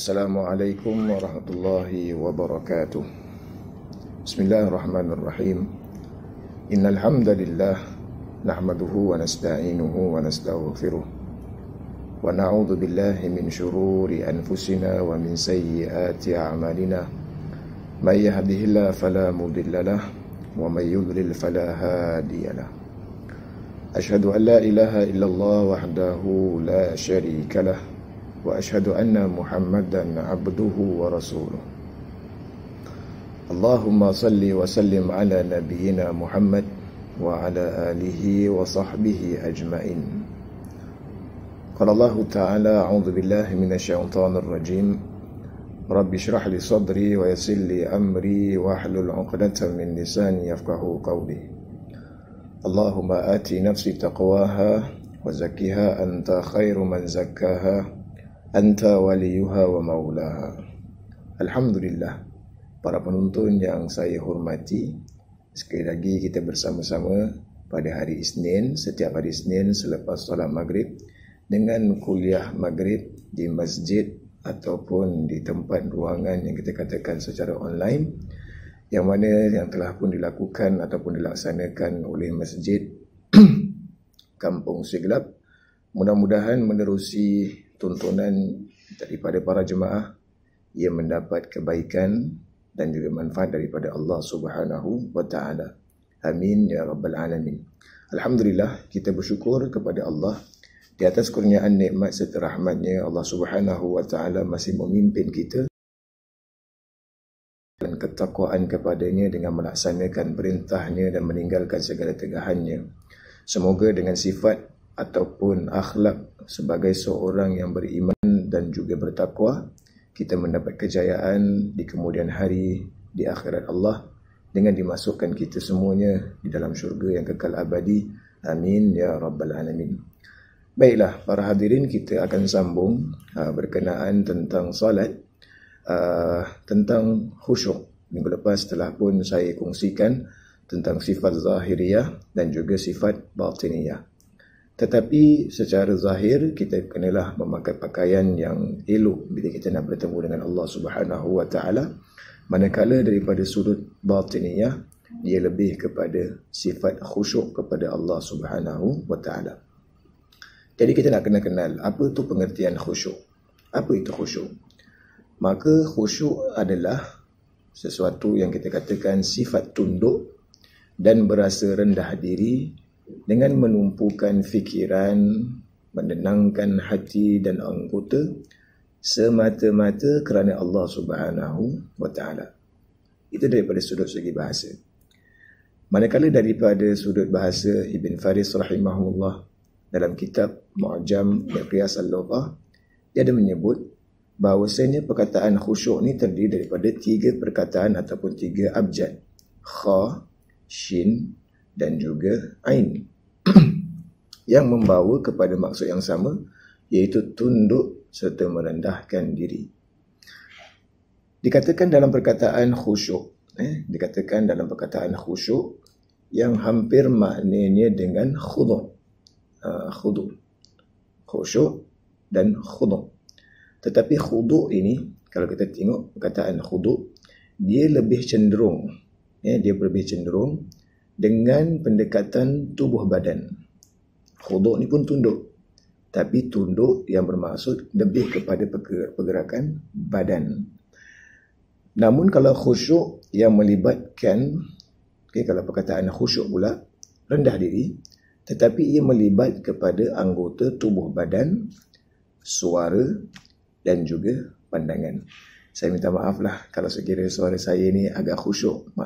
Assalamualaikum warahmatullahi wabarakatuh. Bismillahirrahmanirrahim. Innal hamdalillah nahmaduhu wa nasta'inuhu wa nastaghfiruh wa na'udzu billahi min shururi anfusina wa min sayyiati a'malina. May yahdihillahu fala mudilla lahu wa may yudlil fala hadiya lahu. Asyhadu an la ilaha illallah wahdahu la syarika lahu wa asyhadu anna Muhammadan abduhu wa rasuluh. Allahumma salli wa sallim ala nabiyyina Muhammad wa ala alihi wa sahbihi ajma'in. Qala Allah ta'ala, a'udzu billahi minasy syaithanir rajim. Rabbi shrah li sadri wa yassir li amri wa hlul 'uqdatam min lisani yafqahu qawli. Allahumma ati nafsi taqwaha wa zakkiha anta khairu man zakkaha anta waliyuha wa maulaha. Alhamdulillah, para penonton yang saya hormati, sekali lagi kita bersama-sama pada hari Isnin, setiap hari Isnin selepas solat maghrib, dengan kuliah maghrib di masjid ataupun di tempat ruangan yang kita katakan secara online, yang mana yang telah pun dilakukan ataupun dilaksanakan oleh Masjid Kampung Siglap. Mudah-mudahan menerusi tuntunan daripada para jemaah, ia mendapat kebaikan dan juga manfaat daripada Allah Subhanahu wa taala. Amin ya rabbal alamin. Alhamdulillah, kita bersyukur kepada Allah di atas kurniaan nikmat serta rahmatnya. Allah Subhanahu wa taala masih memimpin kita dan ketakwaan kepadanya dengan melaksanakan perintahnya dan meninggalkan segala tegahannya. Semoga dengan sifat ataupun akhlak sebagai seorang yang beriman dan juga bertakwa, kita mendapat kejayaan di kemudian hari di akhirat Allah dengan dimasukkan kita semuanya di dalam syurga yang kekal abadi. Amin ya rabbal alamin. Baiklah para hadirin, kita akan sambung berkenaan tentang salat, tentang khusyuk. Minggu lepas telah pun saya kongsikan tentang sifat zahiriyah dan juga sifat batiniyah. Tetapi secara zahir kita kenalah memakai pakaian yang elok bila kita nak bertemu dengan Allah Subhanahu wa taala. Manakala daripada sudut batiniyah, dia lebih kepada sifat khusyuk kepada Allah Subhanahu wa taala. Jadi kita nak kenal apa tu pengertian khusyuk. Apa itu khusyuk? Maka khusyuk adalah sesuatu yang kita katakan sifat tunduk dan berasa rendah diri dengan menumpukan fikiran, menenangkan hati dan anggota semata-mata kerana Allah Subhanahu wa taala. Itu daripada sudut segi bahasa. Manakala daripada sudut bahasa, Ibn Faris rahimahullah dalam kitab Mu'jam Miqyas al-Lughah, dia ada menyebut bahawasanya perkataan khusyuk ni terdiri daripada 3 perkataan ataupun 3 abjad. Kha, shin dan juga ain yang membawa kepada maksud yang sama, iaitu tunduk serta merendahkan diri. Dikatakan dalam perkataan khusyuk yang hampir maknanya dengan khudu', khusyuk dan khudu'. Tetapi khudu' ini, kalau kita tengok perkataan khudu', dia lebih cenderung dengan pendekatan tubuh badan. Khudu' ni pun tunduk, tapi tunduk yang bermaksud lebih kepada pergerakan badan. Namun kalau khusyuk yang melibatkan, kalau perkataan khusyuk pula rendah diri, tetapi ia melibat kepada anggota tubuh badan, suara dan juga pandangan. Saya minta maaf lah kalau sekiranya suara saya ni agak khusyuk.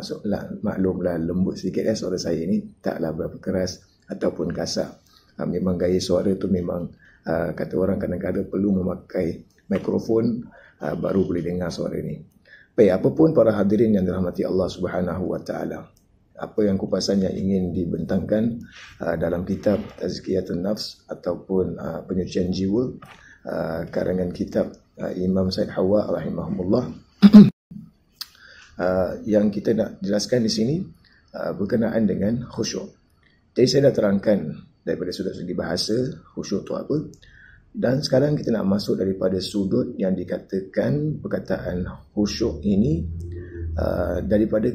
Maklumlah lembut sikit suara saya ni, taklah berapa keras ataupun kasar. Memang gaya suara tu memang kata orang kadang-kadang perlu memakai mikrofon baru boleh dengar suara ni. Baik, apapun para hadirin yang dirahmati Allah Subhanahu wa taala, apa yang kupasan yang ingin dibentangkan dalam kitab Tazkiyatun Nafs ataupun penyucian jiwa karangan kitab Imam Said Hawa rahimahumullah, yang kita nak jelaskan di sini berkenaan dengan khusyuk. Jadi saya dah terangkan daripada sudut segi bahasa khusyuk tu apa, dan sekarang kita nak masuk daripada sudut yang dikatakan perkataan khusyuk ini daripada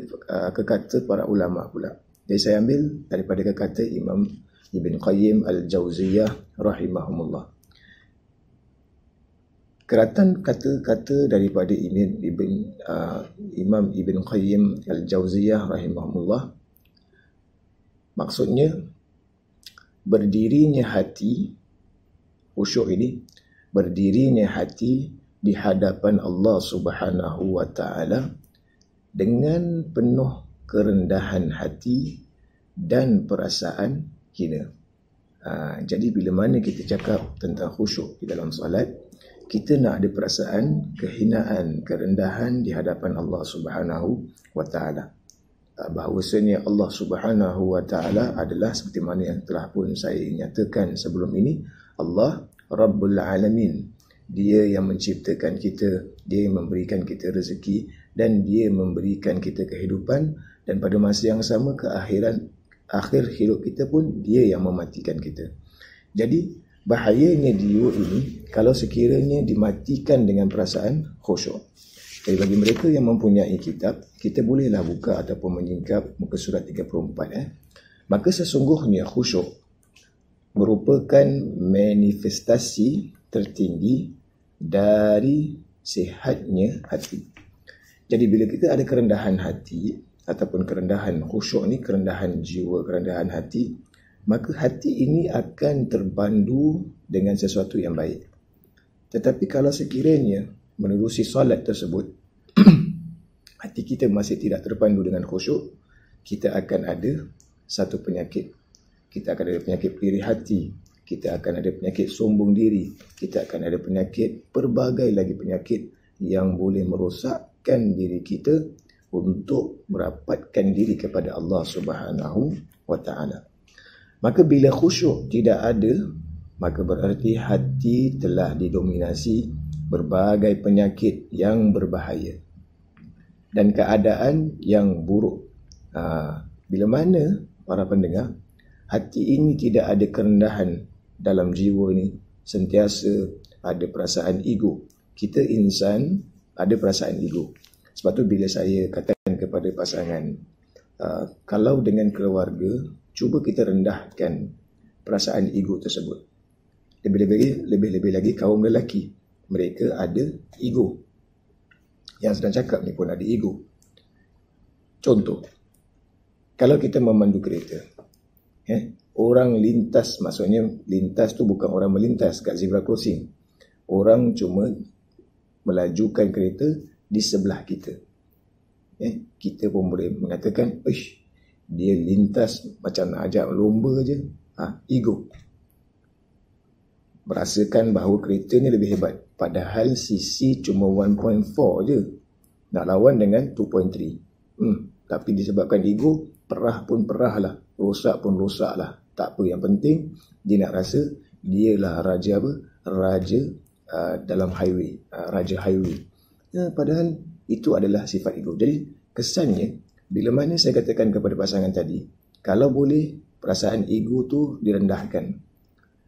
kekata para ulama pula. Jadi saya ambil daripada kekata Imam Ibn Qayyim Al-Jauziyah rahimahumullah. Keratan kata-kata daripada Imam Ibn Qayyim Al-Jauziyah rahimahumullah, maksudnya berdirinya hati, khusyuk ini, berdirinya hati di hadapan Allah Subhanahu wa taala dengan penuh kerendahan hati dan perasaan hina. Jadi bila mana kita cakap tentang khusyuk di dalam solat, kita nak ada perasaan kehinaan, kerendahan di hadapan Allah Subhanahu wa taala. Bahawasanya Allah Subhanahu wa taala adalah seperti mana yang telah pun saya nyatakan sebelum ini, Allah Rabbul Alamin. Dia yang menciptakan kita, dia yang memberikan kita rezeki, dan dia memberikan kita kehidupan, dan pada masa yang sama akhir hidup kita pun dia yang mematikan kita. Jadi bahayanya jiwa ini kalau sekiranya dimatikan dengan perasaan khusyuk. Jadi bagi mereka yang mempunyai kitab, kita bolehlah buka ataupun menyingkap muka surat 34. Maka sesungguhnya khusyuk merupakan manifestasi tertinggi dari sihatnya hati. Jadi bila kita ada kerendahan hati ataupun kerendahan khusyuk ni, kerendahan jiwa, kerendahan hati, maka hati ini akan terpandu dengan sesuatu yang baik. Tetapi kalau sekiranya menerusi solat tersebut, hati kita masih tidak terpandu dengan khusyuk, kita akan ada satu penyakit. Kita akan ada penyakit iri hati, kita akan ada penyakit sombong diri, kita akan ada penyakit, pelbagai lagi penyakit yang boleh merosakkan diri kita untuk merapatkan diri kepada Allah Subhanahu wa taala. Maka bila khusyuk tidak ada, maka berarti hati telah didominasi berbagai penyakit yang berbahaya dan keadaan yang buruk. Bila mana para pendengar, hati ini tidak ada kerendahan dalam jiwa ni, sentiasa ada perasaan ego. Kita insan ada perasaan ego. Sebab tu bila saya katakan kepada pasangan, kalau dengan keluarga, cuba kita rendahkan perasaan ego tersebut. Lebih-lebih lagi kaum lelaki, mereka ada ego. Yang sedang cakap ni pun ada ego. Contoh, kalau kita memandu kereta, orang lintas, maksudnya lintas tu bukan orang melintas kat zebra crossing. Orang cuma melajukan kereta di sebelah kita. Kita pun boleh mengatakan, dia lintas macam nak ajak lomba je. Ego. Merasakan bahawa kereta ni lebih hebat. Padahal CC cuma 1.4 je. Nak lawan dengan 2.3. Tapi disebabkan ego, perah pun perah lah. Rosak pun rosak lah. Tak apa, yang penting dia nak rasa dialah raja apa? Raja dalam highway. Raja highway. Padahal itu adalah sifat ego. Jadi kesannya, bila mana saya katakan kepada pasangan tadi, kalau boleh perasaan ego tu direndahkan.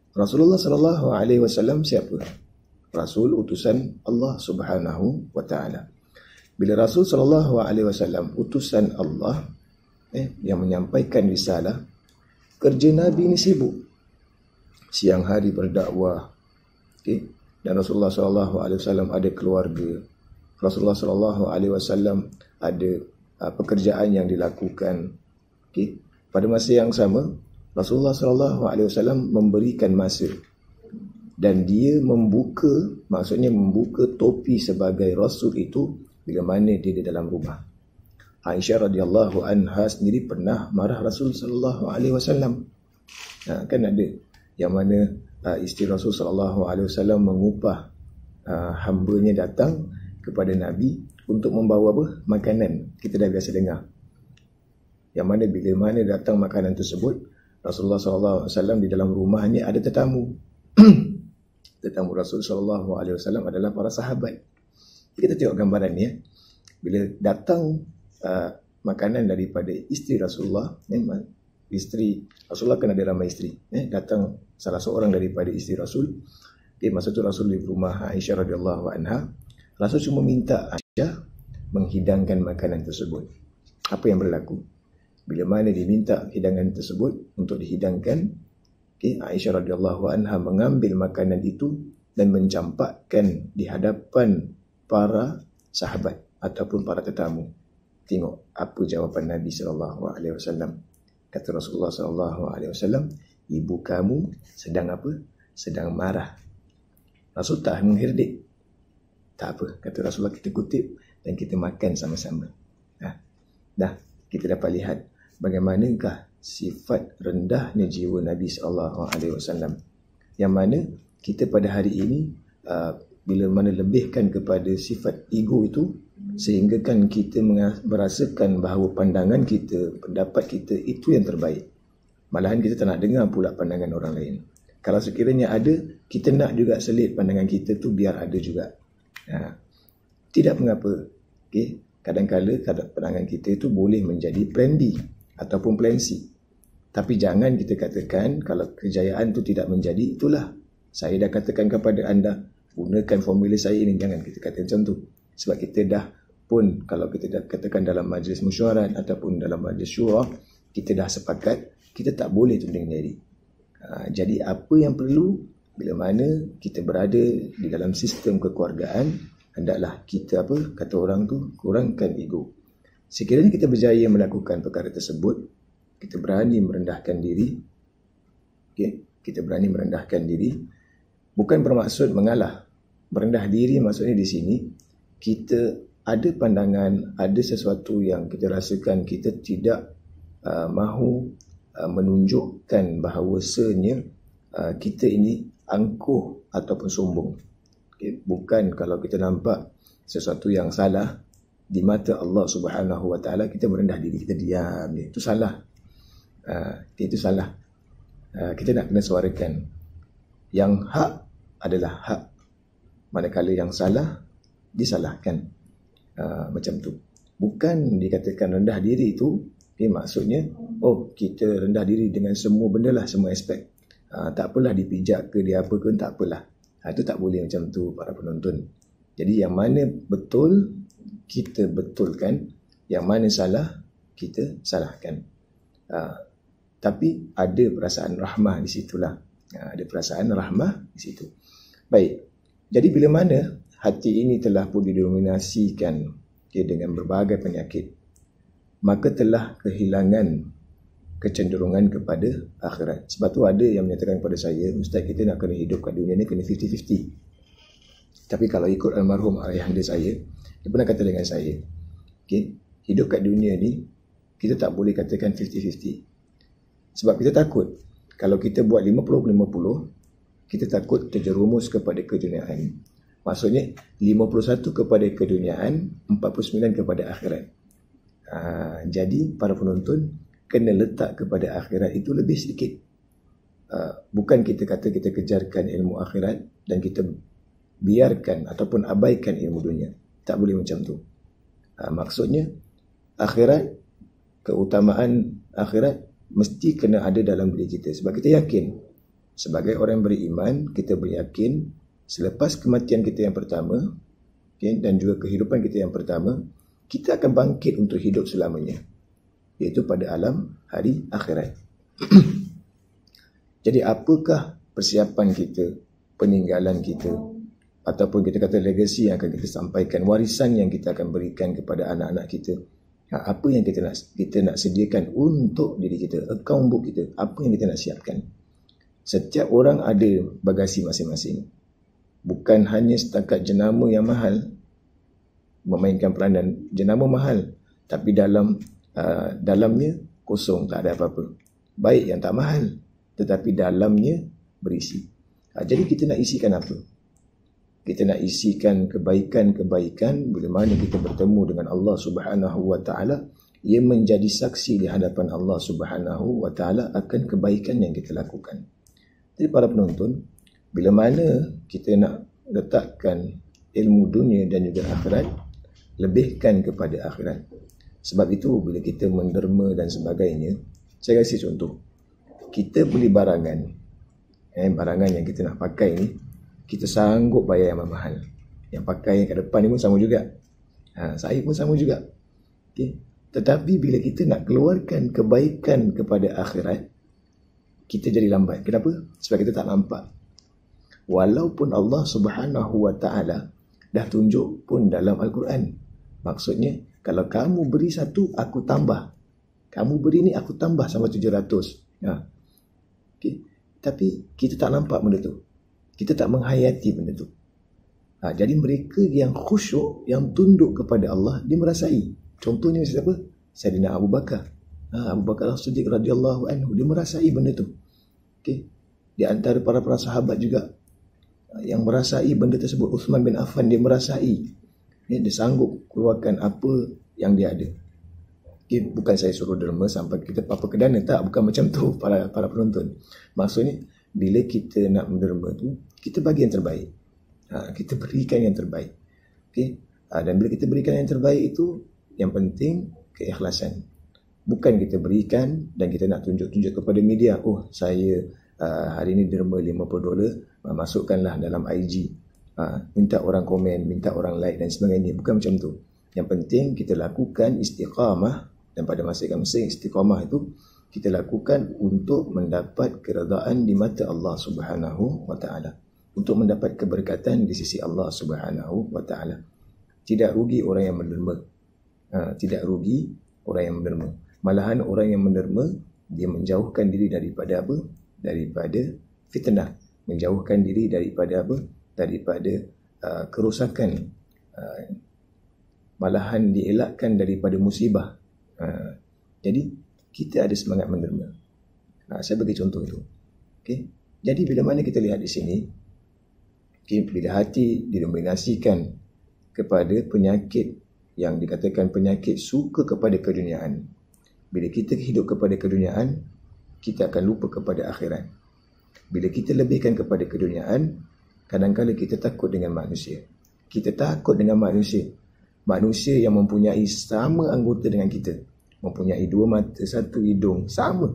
Rasulullah SAW siapa? Rasul utusan Allah Subhanahu wa taala. Bila Rasul SAW utusan Allah yang menyampaikan risalah, kerja Nabi ni sibuk. Siang hari berdakwah. Dan Rasulullah SAW ada keluarga. Rasulullah SAW ada pekerjaan yang dilakukan. Pada masa yang sama, Rasulullah SAW memberikan masa Dan dia maksudnya membuka topi sebagai Rasul itu bila mana dia di dalam rumah. Aisyah radhiyallahu anha sendiri pernah marah Rasul sallallahu alaihi wasallam. Kan ada yang mana isteri Rasul sallallahu alaihi wasallam mengupah hambanya datang kepada Nabi untuk membawa makanan. Kita dah biasa dengar. Yang mana bila mana datang makanan tersebut, Rasulullah sallallahu alaihi wasallam di dalam rumahnya ada tetamu. Tetamu Rasul sallallahu alaihi wasallam adalah para sahabat. Kita tengok gambaran ni bila datang makanan daripada isteri Rasulullah, isteri Rasulullah kan ada ramai isteri, datang salah seorang daripada isteri Rasul. Masa tu Rasul di rumah Aisyah radhiyallahu anha, Rasul cuma minta Aisyah menghidangkan makanan tersebut. Apa yang berlaku? Bila mana diminta hidangan tersebut untuk dihidangkan, Aisyah radhiyallahu anha mengambil makanan itu dan mencampakkan di hadapan para sahabat ataupun para tetamu. Tengok apa jawapan Nabi sallallahu alaihi wasallam. Kata Rasulullah sallallahu alaihi wasallam, ibu kamu sedang apa? Sedang marah. Rasul tak mengherdik. Tak apa, kata Rasulullah, kita kutip dan kita makan sama-sama. Dah kita dapat lihat bagaimanakah sifat rendahnya jiwa Nabi SAW, yang mana kita pada hari ini bila mana lebihkan kepada sifat ego itu, sehingga kan kita merasakan bahawa pandangan kita, pendapat kita itu yang terbaik. Malahan kita tak nak dengar pula pandangan orang lain. Kalau sekiranya ada, kita nak juga selit pandangan kita tu biar ada juga. Tidak mengapa. Kadang-kadang pandangan kita itu boleh menjadi plan B ataupun plan C. Tapi jangan kita katakan kalau kejayaan itu tidak menjadi, itulah saya dah katakan kepada anda, gunakan formula saya ini. Jangan kita kata macam tu. Sebab kita dah pun, kalau kita dah katakan dalam majlis mesyuarat ataupun dalam majlis syura, kita dah sepakat, kita tak boleh tunding diri. Jadi apa yang perlu, bila mana kita berada di dalam sistem kekeluargaan, hendaklah kita kata orang tu, kurangkan ego. Sekiranya kita berjaya melakukan perkara tersebut, kita berani merendahkan diri. Kita berani merendahkan diri. Bukan bermaksud mengalah. Merendah diri maksudnya di sini, kita ada pandangan, ada sesuatu yang kita rasakan kita tidak mahu menunjukkan bahawasanya kita ini angkuh ataupun sombong. Bukan kalau kita nampak sesuatu yang salah di mata Allah Subhanahu Wa Taala, kita merendah diri, kita diam. Itu salah. Itu salah. Kita nak kena suarakan. Yang hak adalah hak. Manakala yang salah disalahkan. Macam tu. Bukan dikatakan rendah diri itu, maksudnya kita rendah diri dengan semua benda lah, semua aspek. Tak apalah dipijak ke dia apa ke, tak apalah. Itu tak boleh macam tu para penonton. Jadi yang mana betul kita betulkan, yang mana salah kita salahkan. Tapi ada perasaan rahmah di situlah. Ada perasaan rahmah di situ. Baik. Jadi bila mana hati ini telah pun didominasikan dengan berbagai penyakit, maka telah kehilangan kecenderungan kepada akhirat. Sebab tu ada yang menyatakan kepada saya, Ustaz, kita nak kena hidup kat dunia ni kena 50-50. Tapi kalau ikut almarhum ayahanda saya, dia pernah kata dengan saya, hidup kat dunia ni kita tak boleh katakan 50-50. Sebab kita takut kalau kita buat 50-50, kita takut terjerumus kepada keduniaan. Maksudnya 51 kepada keduniaan, 49 kepada akhirat. Jadi para penonton kena letak kepada akhirat itu lebih sedikit. Bukan kita kata kita kejarkan ilmu akhirat dan kita biarkan ataupun abaikan ilmu dunia. Tak boleh macam tu. Maksudnya akhirat, keutamaan akhirat mesti kena ada dalam diri kita. Sebab kita yakin, sebagai orang beriman, kita beryakin selepas kematian kita yang pertama, dan juga kehidupan kita yang pertama, kita akan bangkit untuk hidup selamanya, iaitu pada alam hari akhirat. Jadi apakah persiapan kita, peninggalan kita, ataupun kita kata legacy yang akan kita sampaikan, warisan yang kita akan berikan kepada anak-anak kita? Apa yang kita nak sediakan untuk diri kita, account book kita, apa yang kita nak siapkan? Setiap orang ada bagasi masing-masing. Bukan hanya setakat jenama yang mahal memainkan peranan. Jenama mahal, tapi dalamnya kosong, tak ada apa-apa. Baik yang tak mahal, tetapi dalamnya berisi. Jadi kita nak isikan apa? Kita nak isikan kebaikan-kebaikan bila mana kita bertemu dengan Allah Subhanahu wa taala, ia menjadi saksi di hadapan Allah Subhanahu wa taala akan kebaikan yang kita lakukan. Jadi para penonton, bila mana kita nak letakkan ilmu dunia dan juga akhirat, lebihkan kepada akhirat. Sebab itu bila kita menderma dan sebagainya, saya kasih contoh. Kita beli barangan, barangan yang kita nak pakai ni, kita sanggup bayar yang mahal. Yang pakai yang kat depan ni pun sama juga. Saya pun sama juga. Okay. Tetapi bila kita nak keluarkan kebaikan kepada akhirat, kita jadi lambat. Kenapa? Sebab kita tak nampak. Walaupun Allah Subhanahu wa taala dah tunjuk pun dalam Al-Quran. Maksudnya, kalau kamu beri satu, aku tambah. Kamu beri ni, aku tambah sama 700. Okay. Tapi kita tak nampak benda tu. Kita tak menghayati benda tu. Jadi mereka yang khusyuk, yang tunduk kepada Allah, dia merasai. Contohnya siapa? Sayyidina Abu Bakar. Abu Bakar As-Siddiq radhiyallahu anhu, dia merasai benda tu. Okay. Di antara para sahabat juga yang merasai benda tersebut, Uthman bin Affan, dia merasai. Dia sanggup keluarkan apa yang dia ada. Okay. Bukan saya suruh derma sampai kita apa kedana, tak, bukan macam tu para penonton. Maksudnya bila kita nak menderma tu, kita bagi yang terbaik. Kita berikan yang terbaik. Okay. Dan bila kita berikan yang terbaik itu, yang penting keikhlasan. Bukan kita berikan dan kita nak tunjuk-tunjuk kepada media, oh saya hari ini derma $50, masukkanlah dalam IG. Minta orang komen, minta orang like dan sebagainya. Bukan macam tu. Yang penting kita lakukan istiqamah, dan pada masing-masing istiqamah itu kita lakukan untuk mendapat keredaan di mata Allah Subhanahu wa taala, untuk mendapat keberkatan di sisi Allah Subhanahu wa taala. Tidak rugi orang yang menderma. Tidak rugi orang yang menderma. Malahan orang yang menderma, dia menjauhkan diri daripada apa? Daripada fitnah. Menjauhkan diri daripada apa? Daripada kerosakan. Malahan dielakkan daripada musibah. Jadi kita ada semangat menderma. Saya bagi contoh itu. Okay. Jadi bila mana kita lihat di sini, okay, bila hati didominasikan kepada penyakit yang dikatakan penyakit suka kepada keduniaan. Bila kita hidup kepada keduniaan, kita akan lupa kepada akhirat. Bila kita lebihkan kepada keduniaan, kadang-kadang kita takut dengan manusia. Kita takut dengan manusia. Manusia yang mempunyai sama anggota dengan kita. Mempunyai 2 mata, 1 hidung, sama.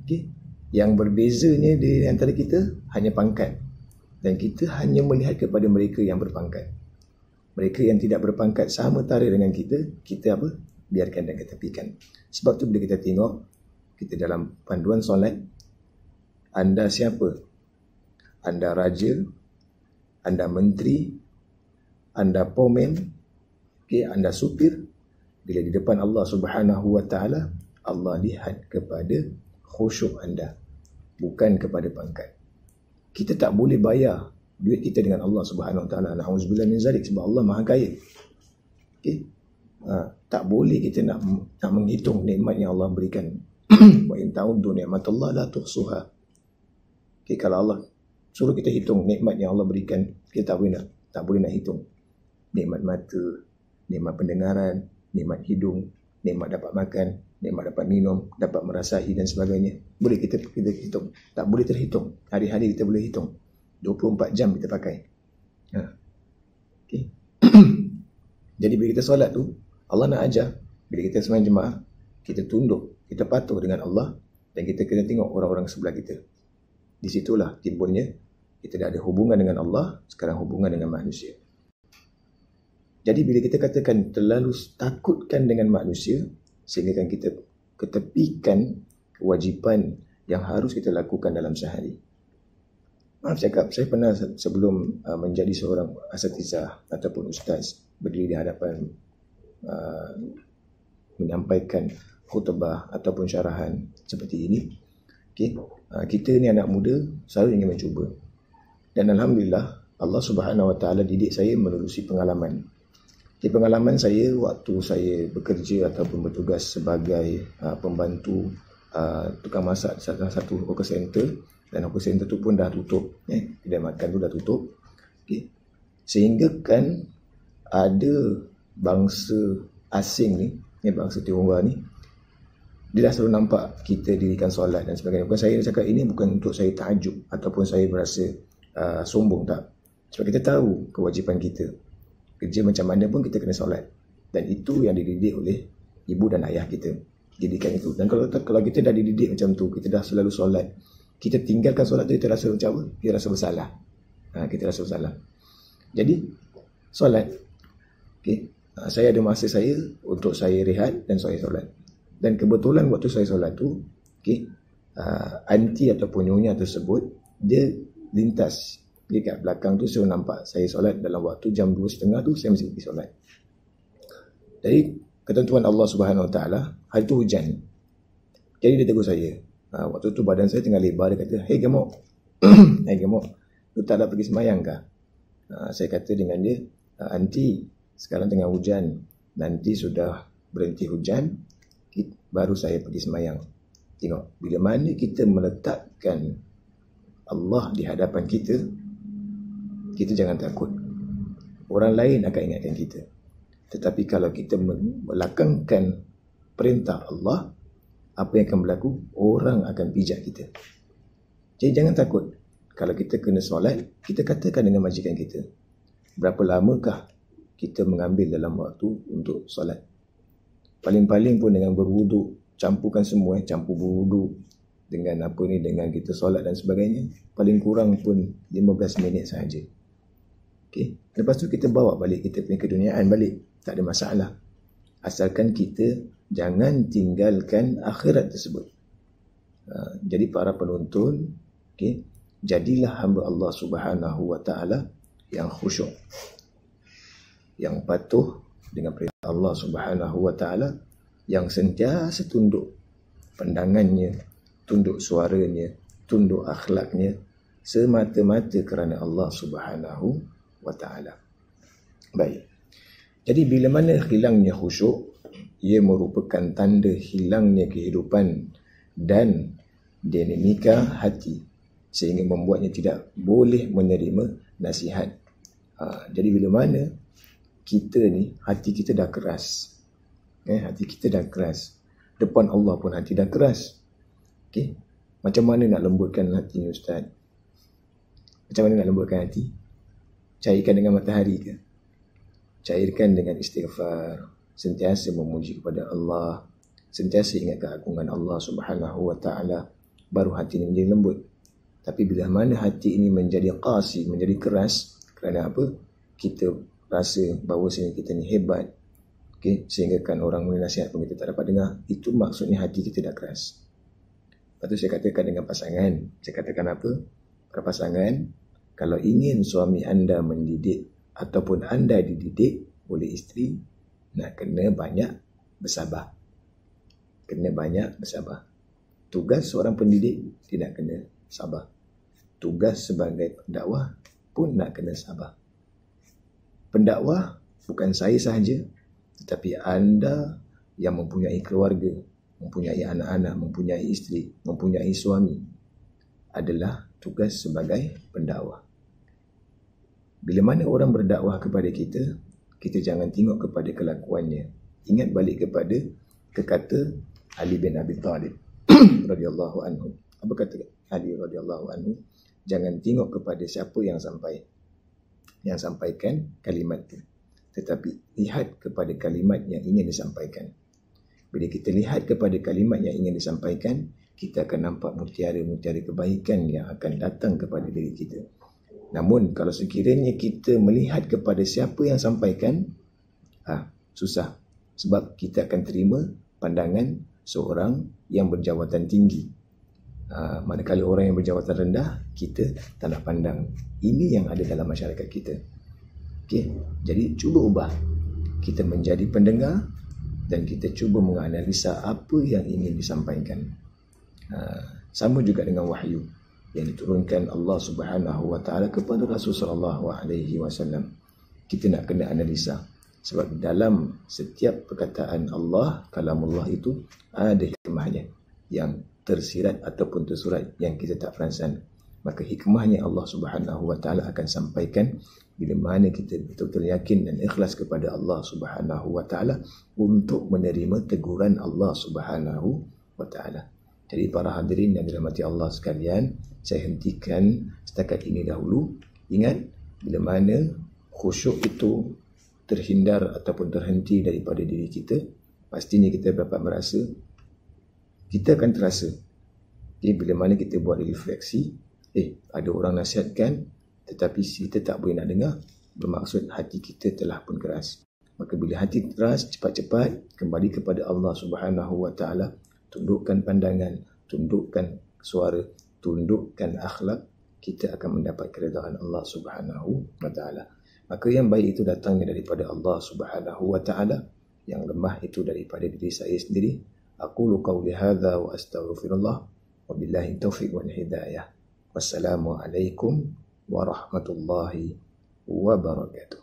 Okay. Yang berbezanya di antara kita hanya pangkat. Dan kita hanya melihat kepada mereka yang berpangkat. Mereka yang tidak berpangkat sama tara dengan kita apa? Biarkan dan ketepikan. Sebab tu bila kita tengok, kita dalam panduan solat, anda siapa? Anda raja, anda menteri, anda pomen, okay, anda supir. Bila di depan Allah Subhanahu wa taala, Allah lihat kepada khusyuk anda, bukan kepada pangkat. Kita tak boleh bayar duit kita dengan Allah Subhanahu wa taala. Na'udzubillah min zalik, sebab Allah Maha Kaya. Okay. Tak boleh kita nak menghitung nikmat yang Allah berikan. Wa in ta'uddu ni'matallah la tuhsuha. Okay, kalau Allah suruh kita hitung nikmat yang Allah berikan, kita tak boleh nak hitung. Nikmat mata, nikmat pendengaran, nikmat hidung, nikmat dapat makan, nikmat dapat minum, dapat merasai dan sebagainya. Boleh kita hitung. Tak boleh terhitung. Hari-hari kita boleh hitung. 24 jam kita pakai. Okay. Jadi bila kita solat tu, Allah nak ajar, bila kita sembahyang jemaah, kita tunduk, kita patuh dengan Allah, dan kita kena tengok orang-orang sebelah kita. Di situlah timbulnya kita dah ada hubungan dengan Allah, sekarang hubungan dengan manusia. Jadi bila kita katakan terlalu takutkan dengan manusia, sehingga kan kita ketepikan kewajipan yang harus kita lakukan dalam sehari. Maaf cakap, saya pernah sebelum menjadi seorang asatizah ataupun ustaz, berdiri di hadapan menyampaikan khutbah ataupun syarahan seperti ini, Okay? Kita ni anak muda selalu ingin mencuba. Dan Alhamdulillah Allah Subhanahu Wa Taala didik saya menerusi pengalaman. Di pengalaman saya waktu saya bekerja ataupun bertugas sebagai pembantu tukang masak salah satu hawker center, dan hawker center tu pun dah tutup, kedai makan tu dah tutup. Okay. Sehingga kan ada bangsa asing ni, bangsa Tionghoa ni, dia dah selalu nampak kita dirikan solat dan sebagainya. Bukan saya cakap ini bukan untuk saya ta'ajub ataupun saya berasa sombong, tak. Sebab kita tahu kewajipan kita. Kerja macam mana pun kita kena solat. Dan itu yang dididik oleh ibu dan ayah kita. Didikan itu. Dan kalau kita dah dididik macam tu, kita dah selalu solat, kita tinggalkan solat tu, kita rasa macam apa? Kita rasa bersalah. Kita rasa bersalah. Jadi, solat. Okay. Saya ada masa saya untuk saya rehat dan saya solat. Dan kebetulan waktu saya solat tu, okay, aunty ataupun nyonya tersebut, dia lintas. Dia kat belakang tu saya nampak saya solat dalam waktu jam 2.30 tu saya mesti pergi solat. Jadi ketentuan Allah Subhanahu Wa Taala, hari tu hujan. Jadi dia tegur saya. Waktu tu badan saya tengah lebar, dia kata, "Hey gemuk." "Hey gemuk, lu tak ada pergi semayang kah?" Saya kata dengan dia, "Aunty, sekarang tengah hujan. Nanti sudah berhenti hujan, baru saya pergi semayang." Tengok, bila mana kita meletakkan Allah di hadapan kita, kita jangan takut. Orang lain akan ingatkan kita. Tetapi kalau kita melakangkan perintah Allah, apa yang akan berlaku? Orang akan pijak kita. Jadi jangan takut. Kalau kita kena solat, kita katakan dengan majikan kita, berapa lamakah kita mengambil dalam waktu untuk solat? Paling-paling pun dengan berwuduk, campurkan semua, campur berwuduk dengan dengan kita solat dan sebagainya, paling kurang pun 15 minit sahaja. Okay. Lepas tu kita bawa balik kita punya keduniaan balik, tak ada masalah. Asalkan kita jangan tinggalkan akhirat tersebut. Jadi para penonton, okay, jadilah hamba Allah Subhanahu Wa Taala yang khusyuk, yang patuh dengan perintah Allah Subhanahu Wa Taala, yang sentiasa tunduk pandangannya, tunduk suaranya, tunduk akhlaknya, semata-mata kerana Allah Subhanahu Wa Taala. Baik. Jadi bila mana hilangnya khusyuk, ia merupakan tanda hilangnya kehidupan dan dinamika hati, sehingga membuatnya tidak boleh menerima nasihat. Jadi bila mana kita ni, hati kita dah keras, hati kita dah keras, depan Allah pun hati dah keras. Okay. Macam mana nak lembutkan hati ni, Ustaz? Macam mana nak lembutkan hati? Cairkan dengan matahari ke? Cairkan dengan istighfar, sentiasa memuji kepada Allah, sentiasa ingat keagungan Allah Subhanahu Wa Taala, baru hati ini menjadi lembut. Tapi bila mana hati ini menjadi qasi, menjadi keras, kerana apa? Kita rasa bahawa kita ni hebat, okay? Sehingga kan orang menasihat pun kita tak dapat dengar. Itu maksudnya hati kita dah keras. Lepas tu saya katakan dengan pasangan, saya katakan apa? Para pasangan, kalau ingin suami anda mendidik ataupun anda dididik oleh isteri, nak kena banyak bersabar. Kena banyak bersabar. Tugas seorang pendidik tidak kena sabar. Tugas sebagai pendakwah pun nak kena sabar. Pendakwah bukan saya sahaja, tetapi anda yang mempunyai keluarga, mempunyai anak-anak, mempunyai isteri, mempunyai suami, adalah tugas sebagai pendakwah. Bila mana orang berdakwah kepada kita, kita jangan tengok kepada kelakuannya. Ingat balik kepada kekata Ali bin Abi Talib radhiyallahu anhu. Apa kata Ali radhiyallahu anhu? Jangan tengok kepada siapa yang sampaikan kalimat itu, tetapi lihat kepada kalimat yang ingin disampaikan. Bila kita lihat kepada kalimat yang ingin disampaikan, kita akan nampak mutiara-mutiara kebaikan yang akan datang kepada diri kita. Namun kalau sekiranya kita melihat kepada siapa yang sampaikan, susah. Sebab kita akan terima pandangan seorang yang berjawatan tinggi. Manakala orang yang berjawatan rendah, kita tak nak pandang. Ini yang ada dalam masyarakat kita. Okay? Jadi cuba ubah. Kita menjadi pendengar dan kita cuba menganalisa apa yang ingin disampaikan. Sama juga dengan wahyu yang diturunkan Allah Subhanahu wa taala kepada Rasulullah sallallahu alaihi wasallam. Kita nak kena analisa, sebab dalam setiap perkataan Allah, kalamullah itu ada hikmahnya yang tersirat ataupun tersurat yang kita tak perasan. Maka hikmahnya Allah Subhanahu wa taala akan sampaikan bila mana kita betul-betul yakin dan ikhlas kepada Allah Subhanahu wa taala untuk menerima teguran Allah Subhanahu wa taala. Jadi para hadirin yang dirahmati Allah sekalian, saya hentikan setakat ini dahulu. Ingat, bila mana khusyuk itu terhindar ataupun terhenti daripada diri kita, pastinya kita dapat merasa, kita akan terasa. Jadi bila mana kita buat refleksi, ada orang nasihatkan, tetapi kita tak boleh nak dengar, bermaksud hati kita telah pun keras. Maka bila hati keras, cepat-cepat kembali kepada Allah Subhanahu wa taala. Tundukkan pandangan, tundukkan suara, tundukkan akhlak, kita akan mendapat keredaan Allah Subhanahu wa taala. Maka yang baik itu datangnya daripada Allah Subhanahu wa taala, yang lemah itu daripada diri saya sendiri. Aqulu qawli hadza wa astaghfirullah wa billahi taufiq wal hidayah. Wassalamualaikum warahmatullahi wabarakatuh.